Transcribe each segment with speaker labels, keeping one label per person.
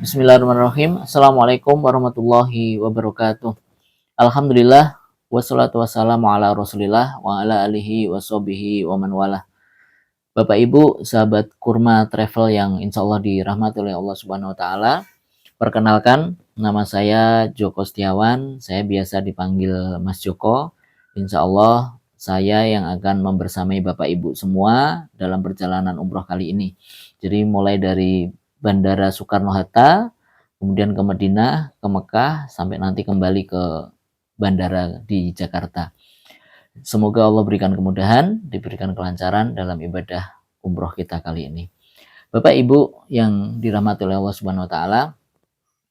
Speaker 1: Bismillahirrahmanirrahim. Assalamualaikum warahmatullahi wabarakatuh. Alhamdulillah wassalatu wassalamu ala Rasulillah wa ala alihi washabihi wa man walah. Bapak Ibu, sahabat Kurma Travel yang insya Allah dirahmati oleh Allah Subhanahu wa taala. Perkenalkan, nama saya Joko Setiawan. Saya biasa dipanggil Mas Joko. Insya Allah saya yang akan membersamai Bapak Ibu semua dalam perjalanan umroh kali ini. Jadi mulai dari Bandara Soekarno-Hatta, kemudian ke Madinah, ke Mekah, sampai nanti kembali ke bandara di Jakarta. Semoga Allah berikan kemudahan, diberikan kelancaran dalam ibadah umroh kita kali ini. Bapak Ibu yang dirahmati oleh Allah Subhanahu wa taala,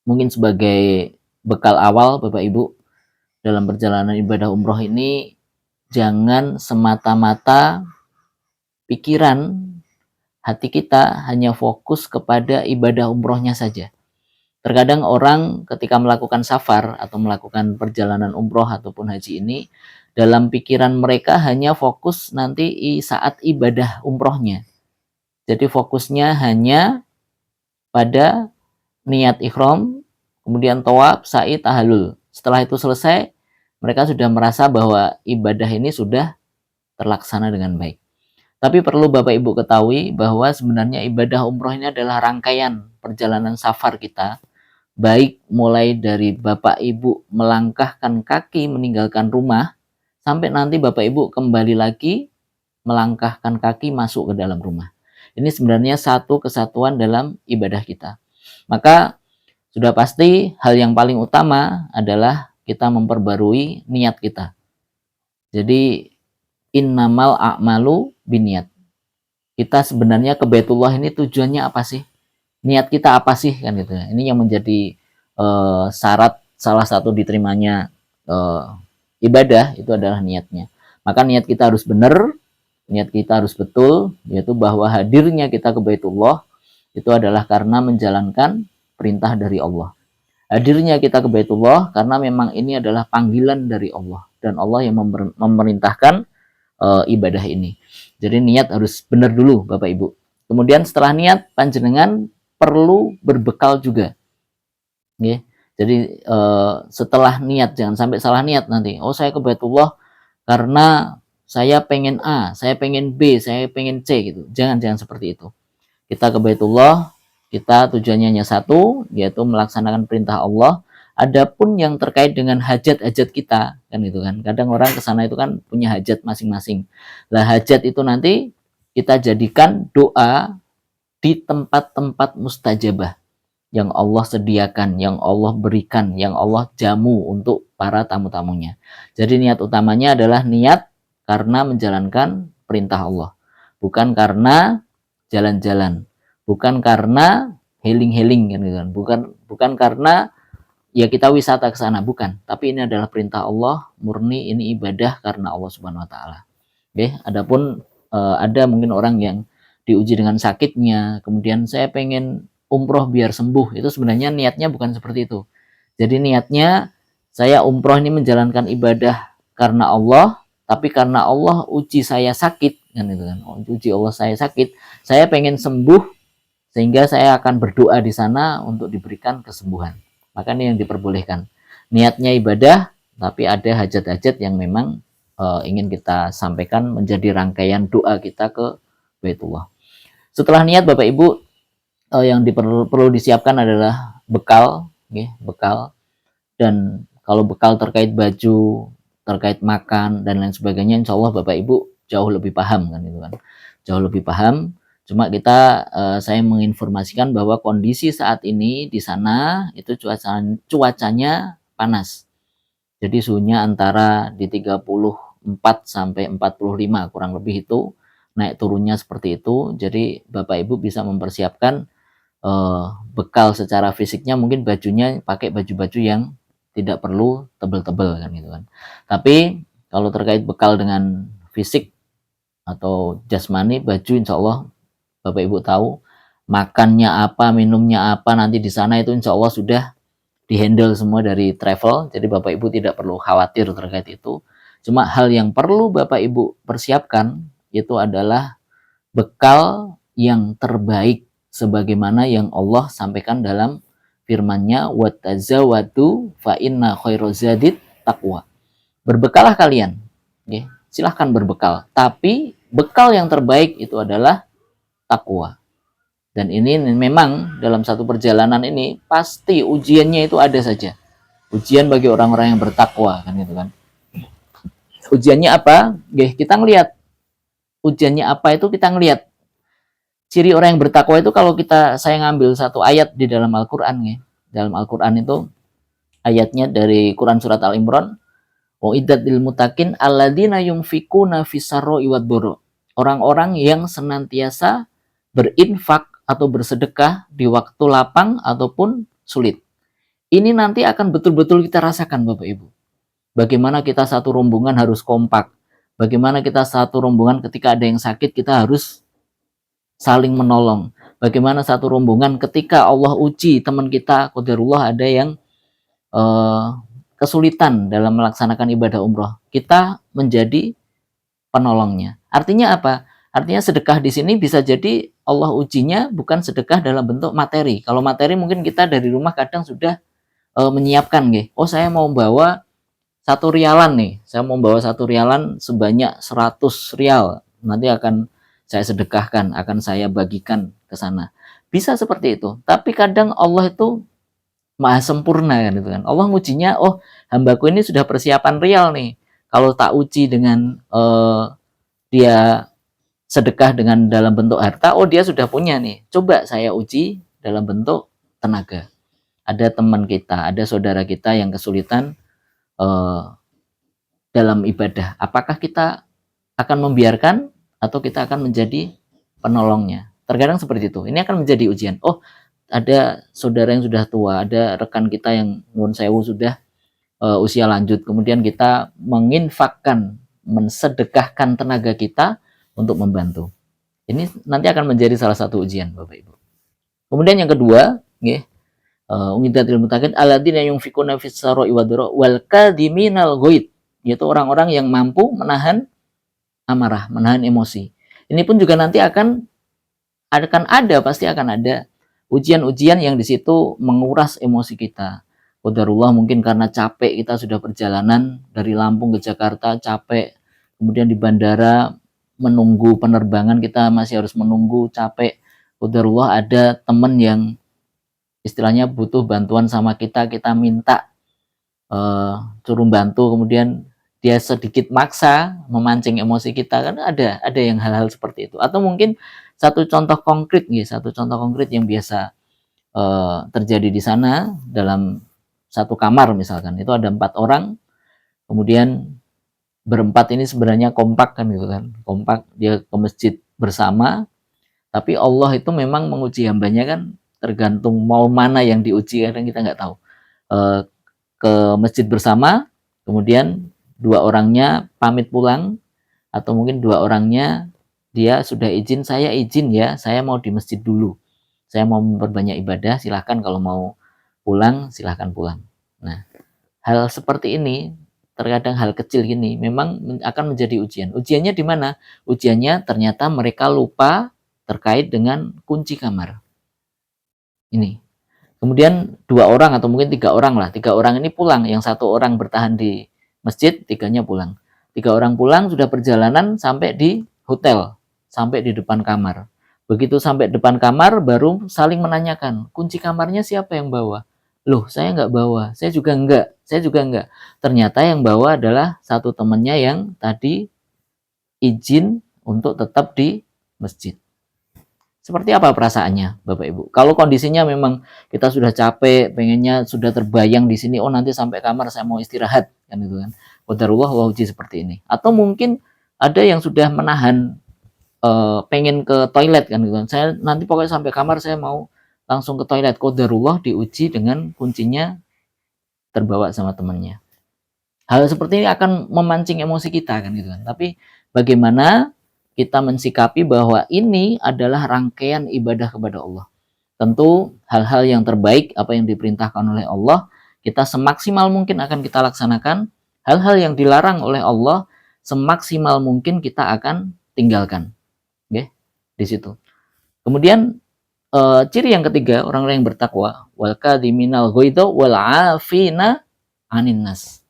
Speaker 1: mungkin sebagai bekal awal Bapak Ibu dalam perjalanan ibadah umroh ini, jangan semata-mata pikiran hati kita hanya fokus kepada ibadah umrohnya saja. Terkadang orang ketika melakukan safar atau melakukan perjalanan umroh ataupun haji ini, dalam pikiran mereka hanya fokus nanti saat ibadah umrohnya. Jadi fokusnya hanya pada niat ihram, kemudian tawaf, sa'i, tahallul. Setelah itu selesai, mereka sudah merasa bahwa ibadah ini sudah terlaksana dengan baik. Tapi perlu Bapak Ibu ketahui bahwa sebenarnya ibadah umroh ini adalah rangkaian perjalanan safar kita. Baik mulai dari Bapak Ibu melangkahkan kaki meninggalkan rumah, sampai nanti Bapak Ibu kembali lagi melangkahkan kaki masuk ke dalam rumah. Ini sebenarnya satu kesatuan dalam ibadah kita. Maka sudah pasti hal yang paling utama adalah kita memperbarui niat kita. Jadi innamal a'malu biniat. Kita sebenarnya ke Baitullah ini tujuannya apa sih? Niat kita apa sih kan gitu. Ini yang menjadi syarat salah satu diterimanya ibadah itu adalah niatnya. Maka niat kita harus benar, niat kita harus betul, yaitu bahwa hadirnya kita ke Baitullah itu adalah karena menjalankan perintah dari Allah. Hadirnya kita ke Baitullah karena memang ini adalah panggilan dari Allah dan Allah yang memerintahkan ibadah ini. Jadi niat harus benar dulu Bapak Ibu. Kemudian setelah niat, panjenengan perlu berbekal juga. Okay. Jadi setelah niat, jangan sampai salah niat nanti. Oh, saya ke Baitullah karena saya pengen A, saya pengen B, saya pengen C gitu. Jangan seperti itu. Kita ke Baitullah, kita tujuannya hanya satu, yaitu melaksanakan perintah Allah. Adapun yang terkait dengan hajat-hajat kita, kan itu kan. Kadang orang ke sana itu kan punya hajat masing-masing. Lah hajat itu nanti kita jadikan doa di tempat-tempat mustajabah yang Allah sediakan, yang Allah berikan, yang Allah jamu untuk para tamu-tamunya. Jadi niat utamanya adalah niat karena menjalankan perintah Allah. Bukan karena jalan-jalan. Bukan karena healing-healing kan gitu kan. Bukan karena ya kita wisata ke sana, bukan. Tapi ini adalah perintah Allah, murni ini ibadah karena Allah Subhanahu wa taala. Oke, adapun ada mungkin orang yang diuji dengan sakitnya, kemudian saya pengen umroh biar sembuh. Itu sebenarnya niatnya bukan seperti itu. Jadi niatnya saya umroh ini menjalankan ibadah karena Allah, tapi karena Allah uji saya sakit kan itu kan. Uji Allah saya sakit, saya pengen sembuh sehingga saya akan berdoa di sana untuk diberikan kesembuhan. Maka ini yang diperbolehkan. Niatnya ibadah, tapi ada hajat-hajat yang memang ingin kita sampaikan menjadi rangkaian doa kita ke Baitullah. Setelah niat Bapak Ibu, yang perlu disiapkan adalah bekal, bekal. Dan kalau bekal terkait baju, terkait makan dan lain sebagainya, insya Allah Bapak Ibu jauh lebih paham kan itu kan, jauh lebih paham. Cuma saya menginformasikan bahwa kondisi saat ini di sana itu cuacanya panas. Jadi suhunya antara di 34 sampai 45 kurang lebih itu, naik turunnya seperti itu. Jadi Bapak Ibu bisa mempersiapkan bekal secara fisiknya, mungkin bajunya pakai baju-baju yang tidak perlu tebel-tebel kan gitu kan. Tapi kalau terkait bekal dengan fisik atau jasmani, baju insya Allah Bapak Ibu tahu makannya apa, minumnya apa nanti di sana itu insya Allah sudah dihandle semua dari travel. Jadi Bapak Ibu tidak perlu khawatir terkait itu. Cuma hal yang perlu Bapak Ibu persiapkan itu adalah bekal yang terbaik sebagaimana yang Allah sampaikan dalam firman-Nya watazawadu fa inna khairazadit taqwa. Berbekalah kalian. Okay. Silahkan berbekal. Tapi bekal yang terbaik itu adalah takwa. Dan ini memang dalam satu perjalanan ini pasti ujiannya itu ada saja. Ujian bagi orang-orang yang bertakwa kan gitu kan. Ujiannya apa? Kita ngelihat. Ujiannya apa itu kita ngelihat. Ciri orang yang bertakwa itu kalau saya ngambil satu ayat di dalam Al-Qur'an ya. Dalam Al-Qur'an itu ayatnya dari Quran surat Al-Imran, "Uiddat lil muttaqin alladzina yunfikuna fis-sarra'i wad-dharra." Orang-orang yang senantiasa berinfak atau bersedekah di waktu lapang ataupun sulit. Ini nanti akan betul-betul kita rasakan Bapak Ibu. Bagaimana kita satu rombongan harus kompak. Bagaimana kita satu rombongan ketika ada yang sakit kita harus saling menolong. Bagaimana satu rombongan ketika Allah uji teman kita, qadarullah ada yang kesulitan dalam melaksanakan ibadah umroh. Kita menjadi penolongnya. Artinya apa? Artinya sedekah di sini bisa jadi Allah ujinya bukan sedekah dalam bentuk materi. Kalau materi mungkin kita dari rumah kadang sudah menyiapkan nih. Oh, saya mau bawa 1 rialan nih. Saya mau bawa 1 rialan sebanyak 100 rial. Nanti akan saya sedekahkan, akan saya bagikan ke sana. Bisa seperti itu. Tapi kadang Allah itu maha sempurna kan itu kan. Allah ngujinya, oh hambaku ini sudah persiapan rial nih. Kalau tak uji dengan dia sedekah dengan dalam bentuk harta, oh dia sudah punya nih. Coba saya uji dalam bentuk tenaga. Ada teman kita, ada saudara kita yang kesulitan dalam ibadah. Apakah kita akan membiarkan atau kita akan menjadi penolongnya? Terkadang seperti itu. Ini akan menjadi ujian. Oh, ada saudara yang sudah tua, ada rekan kita yang nuwun sewu sudah usia lanjut. Kemudian kita menginfakkan, mensedekahkan tenaga kita untuk membantu. Ini nanti akan menjadi salah satu ujian, Bapak Ibu. Kemudian yang kedua, Umidatil muttaqin alladzina yunfikuna fis-sarra'i wad-dharra wal kadhiminal ghaid, yaitu orang-orang yang mampu menahan amarah, menahan emosi. Ini pun juga nanti pasti akan ada ujian-ujian yang di situ menguras emosi kita. Qadarullah mungkin karena capek kita sudah perjalanan dari Lampung ke Jakarta, capek. Kemudian di bandara menunggu penerbangan kita masih harus menunggu, capek. Qadarullah ada teman yang istilahnya butuh bantuan sama kita minta suruh bantu, kemudian dia sedikit maksa memancing emosi kita, kan ada yang hal-hal seperti itu. Atau mungkin satu contoh konkret yang biasa terjadi di sana dalam satu kamar misalkan, itu ada 4 orang, kemudian berempat ini sebenarnya kompak kan gitu kan, kompak dia ke masjid bersama, tapi Allah itu memang menguji hambanya kan, tergantung mau mana yang diuji, kadang kita nggak tahu. Ke masjid bersama, kemudian 2 orangnya pamit pulang, atau mungkin 2 orangnya dia sudah izin, saya izin ya, saya mau di masjid dulu, saya mau memperbanyak ibadah, silahkan kalau mau pulang silahkan pulang. Nah, hal seperti ini, terkadang hal kecil gini memang akan menjadi ujian. Ujiannya di mana? Ujiannya ternyata mereka lupa terkait dengan kunci kamar. Ini. Kemudian 2 orang atau mungkin 3 orang lah. 3 orang ini pulang. Yang 1 orang bertahan di masjid, 3-nya pulang. 3 orang pulang, sudah perjalanan sampai di hotel. Sampai di depan kamar. Begitu sampai depan kamar, baru saling menanyakan, kunci kamarnya siapa yang bawa? Loh, saya nggak bawa. Saya juga enggak. Ternyata yang bawa adalah satu temannya yang tadi izin untuk tetap di masjid. Seperti apa perasaannya, Bapak Ibu? Kalau kondisinya memang kita sudah capek, pengennya sudah terbayang di sini, oh nanti sampai kamar saya mau istirahat, kan gitu kan. Qadarullah Allah uji seperti ini. Atau mungkin ada yang sudah menahan pengen ke toilet kan gitu kan. Saya nanti pokoknya sampai kamar saya mau langsung ke toilet. Qadarullah diuji dengan kuncinya terbawa sama temannya. Hal seperti ini akan memancing emosi kita kan gitu kan. Tapi bagaimana kita mensikapi bahwa ini adalah rangkaian ibadah kepada Allah. Tentu hal-hal yang terbaik, apa yang diperintahkan oleh Allah, kita semaksimal mungkin akan kita laksanakan. Hal-hal yang dilarang oleh Allah, semaksimal mungkin kita akan tinggalkan. Oke, di situ. Kemudian ciri yang ketiga, orang-orang yang bertakwa, wal kadhiminal ghaidha wal 'afina 'anil nas.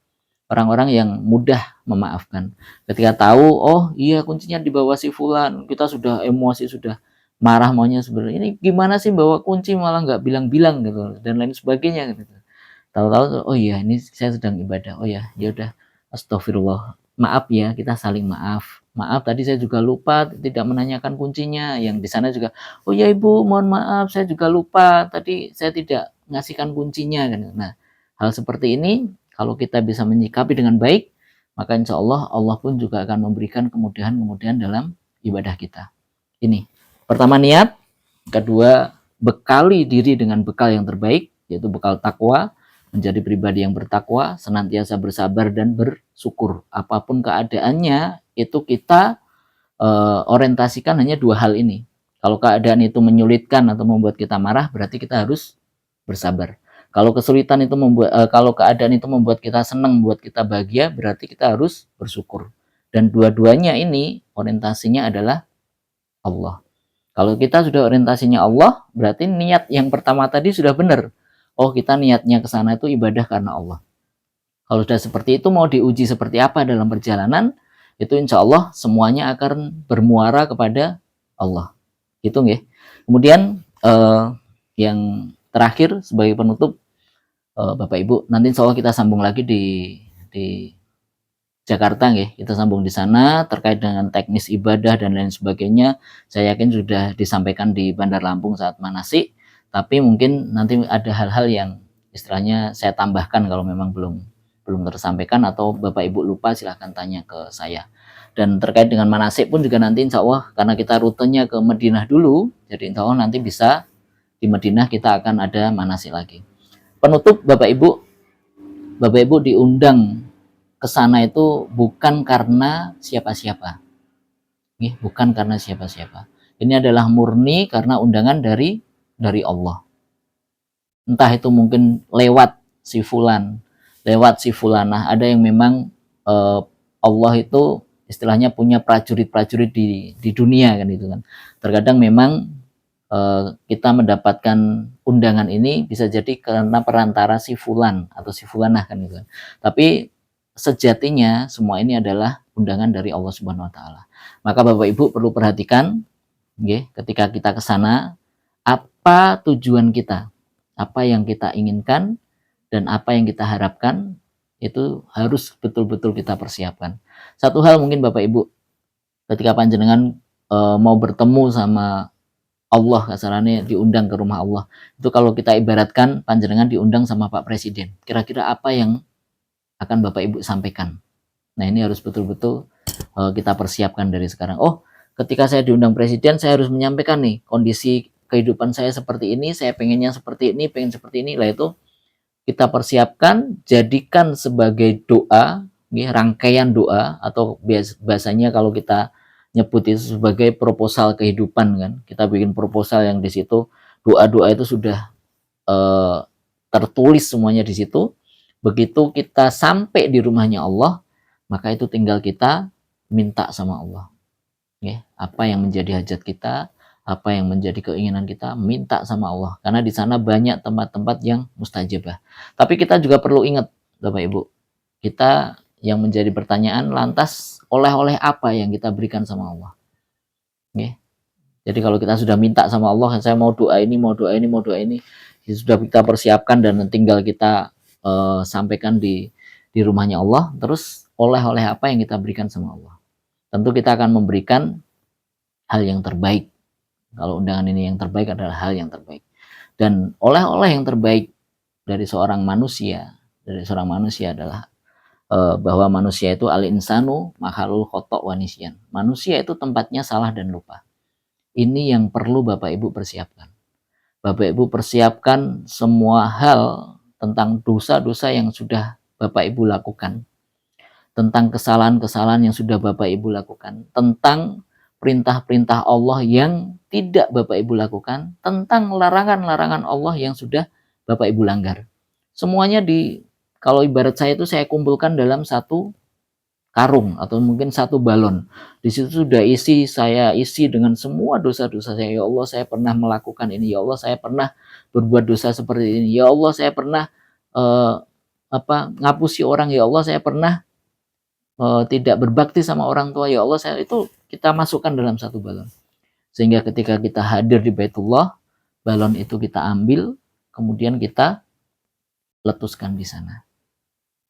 Speaker 1: Orang-orang yang mudah memaafkan. Ketika tahu, oh iya kuncinya di bawah si fulan, kita sudah emosi, sudah marah maunya sebenarnya ini gimana sih bawa kunci malah nggak bilang-bilang gitu dan lain sebagainya gitu. Tahu-tahu oh iya ini saya sedang ibadah. Oh ya, ya udah astagfirullah. Maaf ya, kita saling maaf. Maaf tadi saya juga lupa tidak menanyakan kuncinya. Yang di sana juga, oh ya Ibu, mohon maaf saya juga lupa tadi saya tidak ngasihkan kuncinya kan. Nah, hal seperti ini kalau kita bisa menyikapi dengan baik, maka insya Allah Allah pun juga akan memberikan kemudahan-kemudahan dalam ibadah kita. Ini pertama niat, kedua bekali diri dengan bekal yang terbaik, yaitu bekal takwa, menjadi pribadi yang bertakwa, senantiasa bersabar dan bersyukur. Apapun keadaannya, itu kita orientasikan hanya dua hal ini. Kalau keadaan itu menyulitkan atau membuat kita marah, berarti kita harus bersabar. Kalau kesulitan itu kalau keadaan itu membuat kita senang, membuat kita bahagia, berarti kita harus bersyukur. Dan dua-duanya ini orientasinya adalah Allah. Kalau kita sudah orientasinya Allah, berarti niat yang pertama tadi sudah benar. Oh, kita niatnya ke sana itu ibadah karena Allah. Kalau sudah seperti itu, mau diuji seperti apa dalam perjalanan, itu insya Allah semuanya akan bermuara kepada Allah. Gitu nggih. Kemudian yang terakhir sebagai penutup, Bapak Ibu, nanti insya Allah kita sambung lagi di Jakarta nggih. Kita sambung di sana terkait dengan teknis ibadah dan lain sebagainya. Saya yakin sudah disampaikan di Bandar Lampung saat manasik, tapi mungkin nanti ada hal-hal yang istilahnya saya tambahkan kalau memang belum tersampaikan atau Bapak Ibu lupa silahkan tanya ke saya. Dan terkait dengan manasik pun juga nanti insya Allah karena kita rutenya ke Madinah dulu, jadi insya Allah nanti bisa di Madinah kita akan ada manasik lagi. Penutup Bapak Ibu diundang ke sana itu bukan karena siapa-siapa. Bukan karena siapa-siapa. Ini adalah murni karena undangan dari Allah. Entah itu mungkin lewat si fulan, lewat si fulanah. Ada yang memang Allah itu istilahnya punya prajurit-prajurit di dunia kan itu kan. Terkadang memang kita mendapatkan undangan ini bisa jadi karena perantara si fulan atau si fulanah kan gitu. Tapi sejatinya semua ini adalah undangan dari Allah Subhanahu wa taala. Maka Bapak Ibu perlu perhatikan ketika kita ke sana apa tujuan kita, apa yang kita inginkan dan apa yang kita harapkan itu harus betul-betul kita persiapkan. Satu hal mungkin Bapak Ibu ketika panjenengan mau bertemu sama Allah kasarannya diundang ke rumah Allah. Itu kalau kita ibaratkan panjenengan diundang sama Pak Presiden. Kira-kira apa yang akan Bapak Ibu sampaikan? Nah, ini harus betul-betul kita persiapkan dari sekarang. Oh, ketika saya diundang Presiden, saya harus menyampaikan nih kondisi kehidupan saya seperti ini, saya pengennya seperti ini, pengen seperti ini. Lah itu kita persiapkan, jadikan sebagai doa, rangkaian doa atau biasanya kalau kita nyebut itu sebagai proposal kehidupan kan. Kita bikin proposal yang di situ doa-doa itu sudah tertulis semuanya di situ. Begitu kita sampai di rumahnya Allah, maka itu tinggal kita minta sama Allah. Apa yang menjadi hajat kita, apa yang menjadi keinginan kita, minta sama Allah. Karena di sana banyak tempat-tempat yang mustajabah. Tapi kita juga perlu ingat, Bapak Ibu, kita yang menjadi pertanyaan, lantas oleh-oleh apa yang kita berikan sama Allah? Jadi kalau kita sudah minta sama Allah, saya mau doa ini, mau doa ini, mau doa ini, sudah kita persiapkan dan tinggal kita sampaikan di rumahnya Allah, terus oleh-oleh apa yang kita berikan sama Allah. Tentu kita akan memberikan hal yang terbaik. Kalau undangan ini yang terbaik adalah hal yang terbaik. Dan oleh-oleh yang terbaik dari seorang manusia adalah bahwa manusia itu al-insanu makhlul khata' wa nisyan. Manusia itu tempatnya salah dan lupa. Ini yang perlu Bapak Ibu persiapkan. Bapak Ibu persiapkan semua hal tentang dosa-dosa yang sudah Bapak Ibu lakukan. Tentang kesalahan-kesalahan yang sudah Bapak Ibu lakukan. Tentang perintah-perintah Allah yang tidak Bapak Ibu lakukan. Tentang larangan-larangan Allah yang sudah Bapak Ibu langgar. Semuanya kalau ibarat saya itu saya kumpulkan dalam satu karung atau mungkin satu balon. Di situ sudah saya isi dengan semua dosa-dosa saya. Ya Allah, saya pernah melakukan ini. Ya Allah, saya pernah berbuat dosa seperti ini. Ya Allah, saya pernah eh, ngapusi orang. Ya Allah, saya pernah tidak berbakti sama orang tua. Ya Allah, saya itu kita masukkan dalam satu balon. Sehingga ketika kita hadir di Baitullah, balon itu kita ambil, kemudian kita letuskan di sana.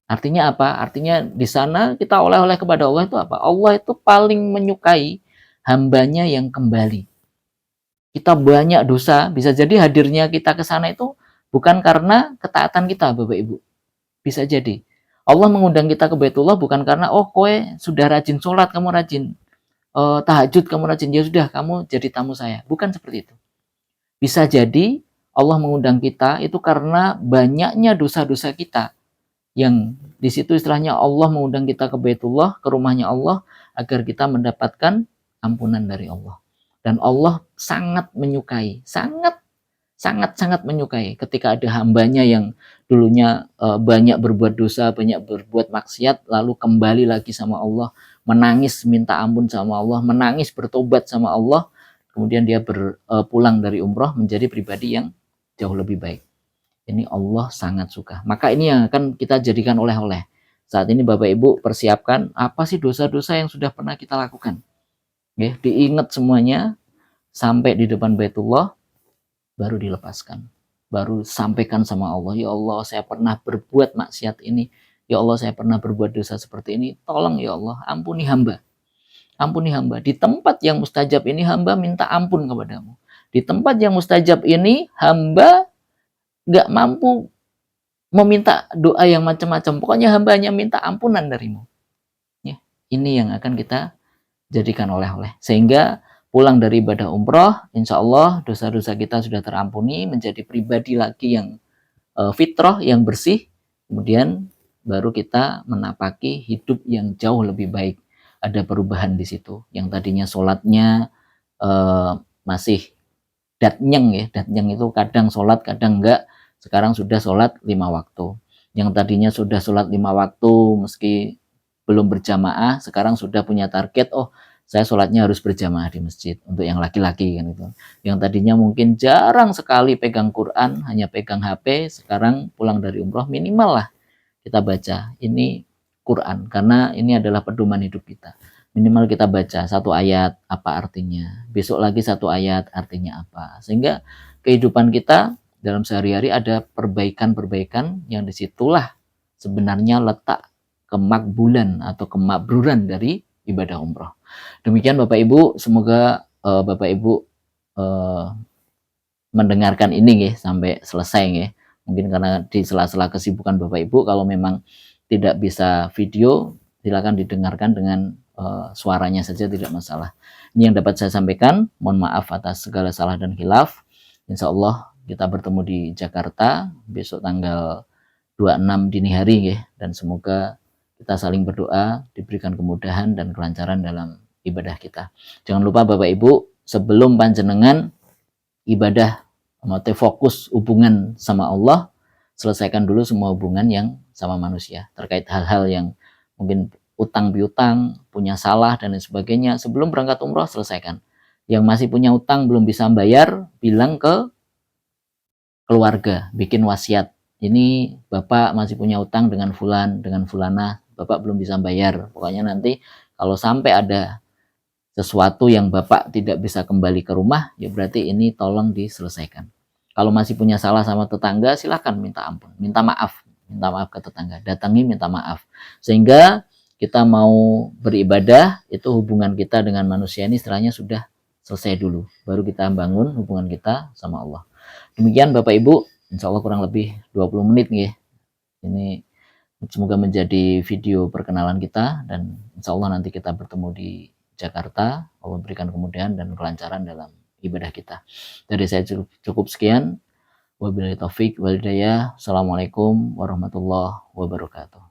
Speaker 1: Artinya apa? Artinya di sana kita oleh-oleh kepada Allah itu apa? Allah itu paling menyukai hambanya yang kembali. Kita banyak dosa, bisa jadi hadirnya kita ke sana itu bukan karena ketaatan kita, Bapak Ibu. Bisa jadi. Allah mengundang kita ke Baitullah bukan karena, oh kowe sudah rajin sholat, kamu rajin tahajud, kamu rajin, ya sudah kamu jadi tamu saya. Bukan seperti itu. Bisa jadi Allah mengundang kita itu karena banyaknya dosa-dosa kita, yang di situ istilahnya Allah mengundang kita ke Baitullah, ke rumahnya Allah, agar kita mendapatkan ampunan dari Allah. Dan Allah sangat menyukai, sangat menyukai ketika ada hambanya yang dulunya banyak berbuat dosa, banyak berbuat maksiat, lalu kembali lagi sama Allah, menangis minta ampun sama Allah, menangis bertobat sama Allah, kemudian dia pulang dari umroh menjadi pribadi yang jauh lebih baik. Ini Allah sangat suka. Maka ini yang akan kita jadikan oleh-oleh. Saat ini Bapak Ibu persiapkan apa sih dosa-dosa yang sudah pernah kita lakukan. Ya, diingat semuanya sampai di depan Baitullah, baru dilepaskan. Baru sampaikan sama Allah, ya Allah saya pernah berbuat maksiat ini. Ya Allah saya pernah berbuat dosa seperti ini. Tolong ya Allah ampuni hamba. Ampuni hamba. Di tempat yang mustajab ini hamba minta ampun kepadamu. Di tempat yang mustajab ini hamba gak mampu meminta doa yang macam-macam. Pokoknya hamba hanya minta ampunan darimu. Ya, ini yang akan kita jadikan oleh-oleh. Sehingga pulang dari ibadah umroh, insya Allah dosa-dosa kita sudah terampuni, menjadi pribadi lagi yang fitrah, yang bersih. Kemudian baru kita menapaki hidup yang jauh lebih baik. Ada perubahan di situ. Yang tadinya sholatnya masih datnyeng ya. Datnyeng itu kadang sholat, kadang enggak. Sekarang sudah sholat 5 waktu. Yang tadinya sudah sholat 5 waktu meski belum berjamaah, sekarang sudah punya target, oh saya sholatnya harus berjamaah di masjid untuk yang laki-laki kan itu. Yang tadinya mungkin jarang sekali pegang Quran, hanya pegang HP, sekarang pulang dari umroh minimal lah kita baca ini Quran, karena ini adalah pedoman hidup kita. Minimal kita baca satu ayat apa artinya, besok lagi satu ayat artinya apa, sehingga kehidupan kita dalam sehari-hari ada perbaikan-perbaikan yang disitulah sebenarnya letak kemakbulan atau kemakbruran dari ibadah umroh. Demikian Bapak Ibu, semoga Bapak Ibu mendengarkan ini ya sampai selesai ya. Mungkin karena di sela-sela kesibukan Bapak Ibu, kalau memang tidak bisa video, silakan didengarkan dengan suaranya saja, tidak masalah. Ini yang dapat saya sampaikan. Mohon maaf atas segala salah dan khilaf. Insya Allah kita bertemu di Jakarta besok tanggal 26 dini hari ya, dan semoga kita saling berdoa diberikan kemudahan dan kelancaran dalam ibadah kita. Jangan lupa Bapak Ibu, sebelum panjenengan ibadah mau fokus hubungan sama Allah, selesaikan dulu semua hubungan yang sama manusia terkait hal-hal yang mungkin utang piutang, punya salah dan lain sebagainya. Sebelum berangkat umroh selesaikan. Yang masih punya utang belum bisa bayar, bilang ke keluarga, bikin wasiat. Ini Bapak masih punya utang dengan fulan, dengan fulana, Bapak belum bisa bayar. Pokoknya nanti kalau sampai ada sesuatu yang Bapak tidak bisa kembali ke rumah, ya berarti ini tolong diselesaikan. Kalau masih punya salah sama tetangga, silakan minta ampun, minta maaf ke tetangga, datangi minta maaf. Sehingga kita mau beribadah, itu hubungan kita dengan manusia ini istilahnya sudah selesai dulu, baru kita bangun hubungan kita sama Allah. Demikian Bapak Ibu, insya Allah kurang lebih 20 menit nih. Ini semoga menjadi video perkenalan kita, dan insya Allah nanti kita bertemu di Jakarta. Allah berikan kemudahan dan kelancaran dalam ibadah kita. Dari saya cukup sekian. Wabillahi taufik wal hidayah. Assalamualaikum warahmatullahi wabarakatuh.